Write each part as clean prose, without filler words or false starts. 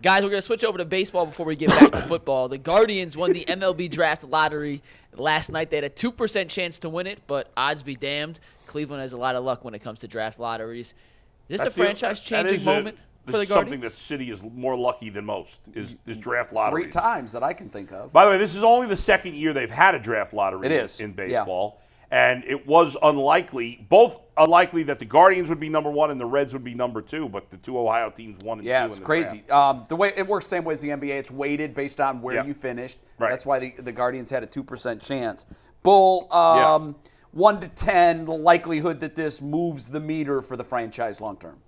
Guys, we're going to switch over to baseball before we get back to football. The Guardians won the MLB Draft lottery last night. They had a 2% chance to win it, but odds be damned. Cleveland has a lot of luck when it comes to draft lotteries. Is this a franchise-changing moment for the Guardians? This is something that City is more lucky than most, is draft lotteries. 3 times that I can think of. By the way, this is only the second year they've had a draft lottery in baseball. Yeah. And it was both unlikely that the Guardians would be number 1 and the Reds would be number 2, but the 2 Ohio teams 1 and 2 Yeah, in it's the crazy. draft. The way it works, same way as the NBA, it's weighted based on where you finished. Right. That's why the Guardians had a 2% chance. Bull, 1 to 10, the likelihood that this moves the meter for the franchise long term.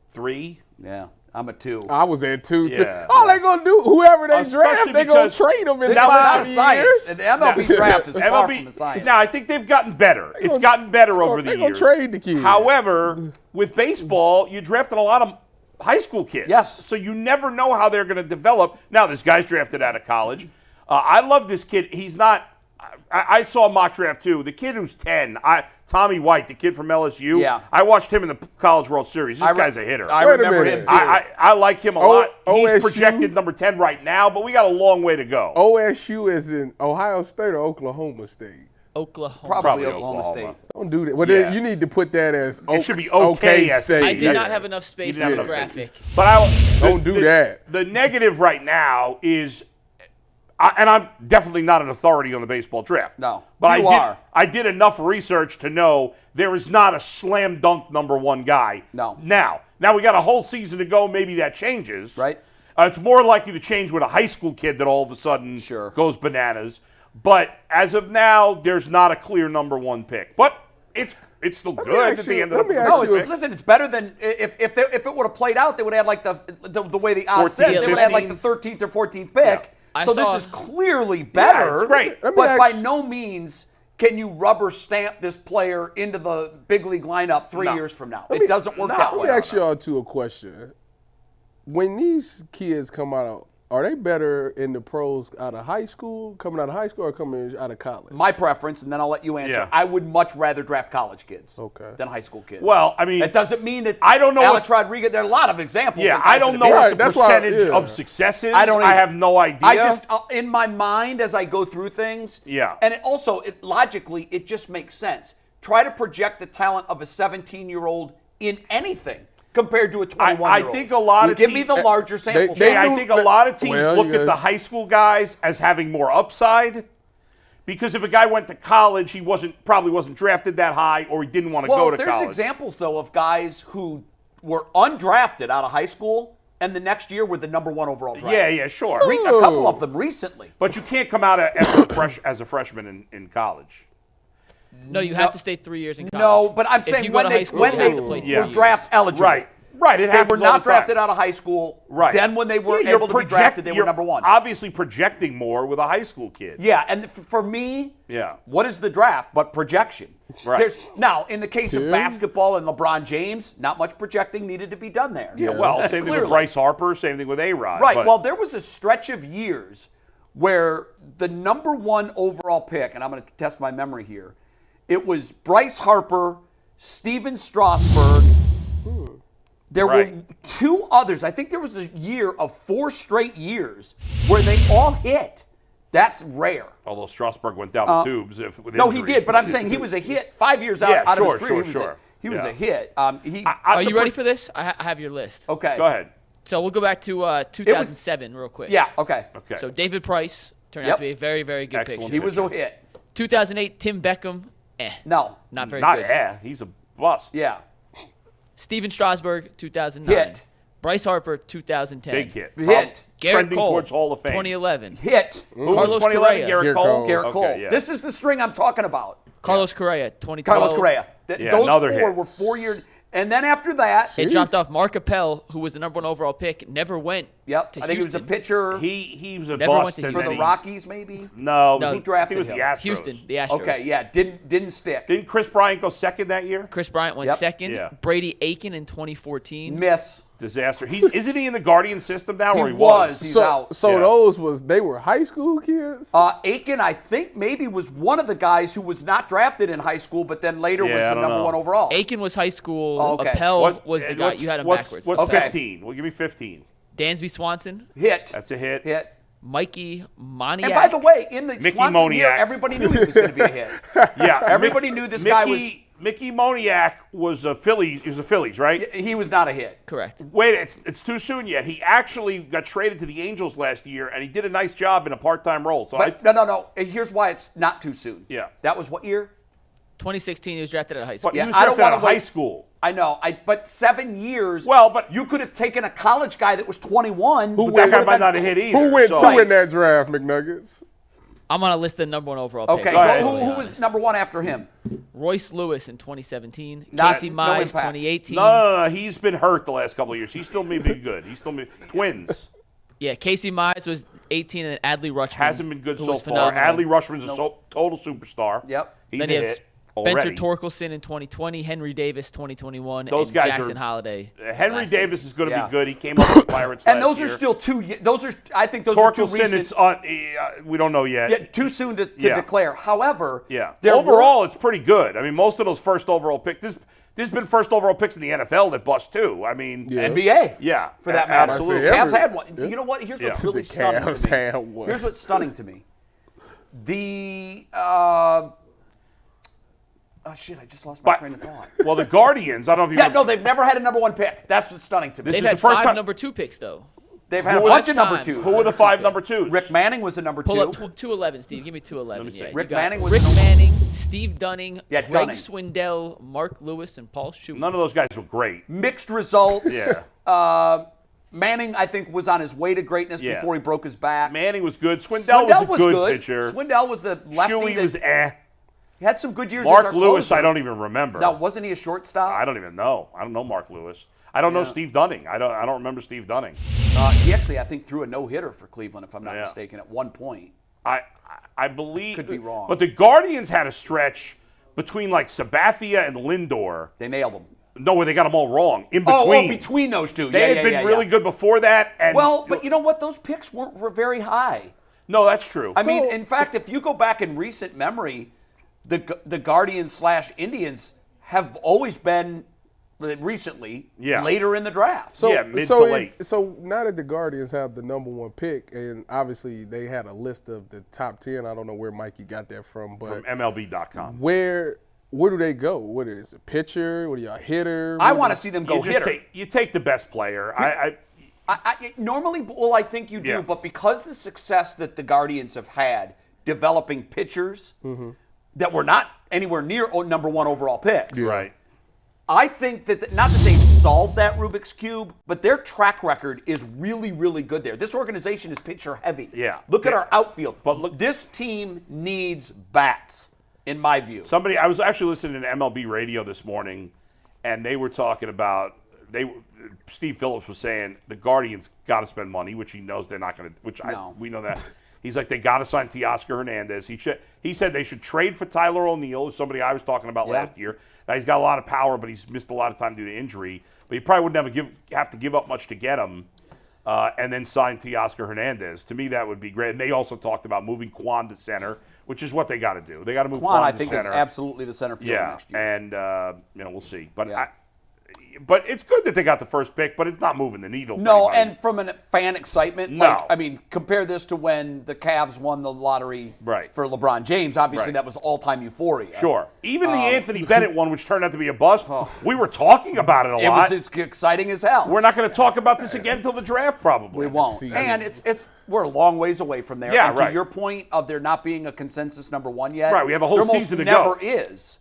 3. Yeah. I'm a 2. I was at 2, too. Yeah. All they going to do, whoever they draft, they going to because trade them in It's not 5 science. years. The MLB draft is far from the science. Now, I think they've gotten better. It's gotten better over the years. They're going to trade the kids. However, with baseball, you drafted a lot of high school kids. Yes. So you never know how they're going to develop. Now, this guy's drafted out of college. I love this kid. He's not – I saw a mock draft, too. The kid who's 10, Tommy White, the kid from LSU. Yeah. I watched him in the College World Series. This guy's a hitter. I remember him, too. I like him a lot. He's OSU? projected number 10 right now, but we got a long way to go. OSU is in Ohio State or Oklahoma State? Oklahoma. Probably Oklahoma State. Don't do that. Well, then you need to put that as It should be OK State. I did not have enough space in the graphic. But Don't do that. The negative right now is – and I'm definitely not an authority on the baseball draft. No, but I did enough research to know there is not a slam dunk number 1 guy. No. Now we got a whole season to go. Maybe that changes. Right. It's more likely to change with a high school kid that all of a sudden goes bananas. But as of now, there's not a clear number 1 pick. But it's still good at the end of the day. Listen, it's better than if it would have played out. They would have had like the way the odds said. They would have had like the 13th or 14th pick. Yeah. So this is clearly better. Yeah, it's great. But by no means can you rubber stamp this player into the big league lineup 3 years from now. It doesn't work that way. Let me ask y'all two a question. When these kids come out, are they better in the pros out of high school, coming out of high school, or coming out of college? My preference, and then I'll let you answer. Yeah. I would much rather draft college kids than high school kids. Well, I mean, it doesn't mean that I don't know Alex Rodriguez. There are a lot of examples. Yeah, I don't know what the percentage of success is. I have no idea. I just, in my mind, as I go through things. Yeah. And logically, it just makes sense. Try to project the talent of a 17-year-old in anything compared to a 21-year-old. I think a lot of teams. Give me the larger sample size. I think a lot of teams look at the high school guys as having more upside. Because if a guy went to college, he probably wasn't drafted that high, or he didn't want to go to college. Well, there's examples, though, of guys who were undrafted out of high school and the next year were the number 1 overall draft. Yeah, sure. A couple of them recently. But you can't come out as a freshman in college. No, you have to stay 3 years in college. No, but I'm saying when they were draft eligible. Right. It happens. They were not drafted out of high school. Right. Then when they were able to be drafted, they were number 1. Obviously projecting more with a high school kid. Yeah, and for me, what is the draft but projection? Right. Now, in the case of basketball and LeBron James, not much projecting needed to be done there. Yeah, well, same thing with Bryce Harper, same thing with A-Rod. Right. Well, there was a stretch of years where the number 1 overall pick, and I'm going to test my memory here, it was Bryce Harper, Steven Strasburg. There were 2 others. I think there was a year of 4 straight years where they all hit. That's rare. Although Strasburg went down the tubes with injuries. No, he did, but I'm saying he was a hit 5 years out of his career. He was a hit. Are you ready for this? I have your list. Okay. Go ahead. So we'll go back to 2007 real quick. Yeah, okay. So David Price turned out to be a very, very good pitcher. He was a hit. 2008, Tim Beckham. No. Not very good. He's a bust. Yeah. Steven Strasburg, 2009. Hit. Bryce Harper, 2010. Big hit. Hit. Garrett Trending Cole, towards Hall of Fame. 2011. Hit. Who was Carlos 2011? Correa. Garrett Cole? Garrett Cole. Okay, yeah. This is the string I'm talking about. Carlos Correa, 2012. Carlos Correa. Those another 4 hit. were 4 years. And then after that, it dropped off. Mark Appel, who was the number 1 overall pick, never went. Yep, to I think he was a Houston. pitcher. He was a Never bust. went to And For then the Rockies, maybe? No, No, he who drafted was him? the Astros. Houston, the Astros. Okay, yeah, didn't stick. Didn't Chris Bryant go second that year? Chris Bryant went Yep. second. Yeah. Brady Aiken in 2014. Miss. Disaster. Isn't he in the Guardian system now, or he was. He's out. So they were high school kids? Aiken, I think, maybe was one of the guys who was not drafted in high school, but then later was the number 1 overall. Aiken was high school. Oh, okay. Appel was the guy. You had him backwards. What's Okay. 15? Well, give me 15. Dansby Swanson, Hit. That's a hit. Hit. Mikey Moniak. And by the way, in the Mickey Swanson year, Moniak. everybody knew he was going to be a hit. Yeah, Everybody knew this guy was. Mickey Moniak was a Philly. He was the Phillies, right? He was not a hit. Correct. Wait, it's too soon yet. He actually got traded to the Angels last year, and he did a nice job in a part-time role. So But no. Here's why it's not too soon. Yeah. That was what year? 2016, he was drafted out of high school. but Yeah, he was I don't drafted out wanna of high wait. school. I know. But 7 years. Well, but you could have taken a college guy that was 21. but that guy might not have hit either. Who went so. two in that draft, McNuggets? I'm on a list of number 1 overall Okay. picks. Well, who was number 1 after him? Royce Lewis in 2017. Not- Casey no Mize, impact. 2018. No. He's been hurt the last couple of years. He's still maybe good. He's still Twins. Yeah, Casey Mize was 18, and Adley Rutschman Hasn't been good who so was far. phenomenal. Adley Rushman's a total superstar. Yep. He's Then a you have hit Spencer already. Torkelson in 2020, Henry Davis 2021, Those and guys Jackson are- Holiday. Henry last Davis season. is going to Yeah. be good. He came up with the Pirates And last those year. are still two. Those are. I think those are too Torkelson, recent. we don't know yet. Yeah, too soon to Yeah. declare. However, Yeah. there Overall, it's pretty good. I mean, most of those first overall picks. There's been first overall picks in the NFL that bust too. I mean, Yeah. NBA. yeah, For that matter. absolutely. I Cavs say had one. yeah. You know what? Here's what's Yeah. really The stunning Cavs to me. had one. Here's what's stunning to me. Oh shit! I just lost my But- train of thought. Well, the Guardians. I don't know if you. Yeah, remember- no, they've never had a number 1 pick. That's what's stunning to me. This They've is had the first 5 time- number 2 picks, though. They've had a Who bunch of were the number times? 2s. Who were the 5 number 2s? Rick Manning was the number 2. Pull up 211, Steve. Give me 211. Let me see. Yeah, you Rick got Manning was Rick number- Manning, Steve Dunning, Yeah, Greg Dunning. Swindell, Mark Lewis, and Paul Schumann. None of those guys were great. Mixed results. Yeah. Manning, I think, was on his way to greatness Yeah. before he broke his back. Manning was good. Swindell was a good pitcher. Swindell was the lefty. Shuey that was he had some good years. as Mark our Lewis, closer. I don't even remember. Now, wasn't he a shortstop? I don't even know. I don't know Mark Lewis. I don't know Steve Dunning. I don't remember Steve Dunning. He actually, I think, threw a no-hitter for Cleveland, if I'm not Yeah. mistaken, at one point. I believe. Could be wrong. But the Guardians had a stretch between like Sabathia and Lindor. They nailed him. No, where they got them all wrong. In between. Between those two. They had been really good before that. And Well, but you know what? Those picks were very high. No, that's true. I mean, in fact, if you go back in recent memory, the Guardians/Indians have always been recently later in the draft. So, mid to late. So now that the Guardians have the number 1 pick, and obviously they had a list of the top 10. I don't know where Mikey got that from, but From MLB.com. where do they go? What is it? Pitcher? What are y'all hitter? I want to see them go You just hitter. you take the best player. Normally, well, I think you do, Yeah. but because the success that the Guardians have had developing pitchers that were not anywhere near number 1 overall picks, Right. I think that not that they've solved that Rubik's Cube, but their track record is really, really good there. This organization is pitcher heavy. Yeah. Look at our outfield. But look- this team needs bats, in my view. I was actually listening to MLB radio this morning, and they were talking about Steve Phillips was saying the Guardians got to spend money, which he knows they're not going to. We know that. He's like, they got to sign Teoscar Hernandez. He said they should trade for Tyler O'Neill, somebody I was talking about last year. Now, he's got a lot of power, but he's missed a lot of time due to injury. But he probably would have to give up much to get him, and then sign Teoscar Hernandez. To me, that would be great. And they also talked about moving Quan to center, which is what they got to do. They got to move Quan I to think center. is absolutely the center fielder next year. And we'll see. But but it's good that they got the first pick, but it's not moving the needle. No, for anybody. and from a fan excitement, No. compare this to when the Cavs won the lottery for LeBron James. Obviously, Right. that was all-time euphoria. Sure. Even the Anthony Bennett one, which turned out to be a bust, we were talking about it a lot. It's exciting as hell. We're not going to talk about this again until the draft, probably. We won't. And we're a long ways away from there. Yeah, and right. To your point of there not being a consensus number 1 yet. Right, we have a whole there season to never go. is.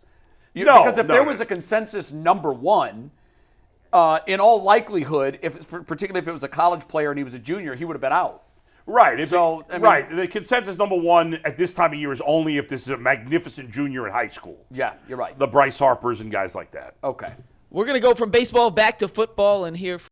No, because if there was a consensus number 1, in all likelihood, particularly if it was a college player and he was a junior, he would have been out. Right. Right. The consensus number 1 at this time of year is only if this is a magnificent junior in high school. Yeah, you're right. The Bryce Harpers and guys like that. Okay. We're going to go from baseball back to football and hear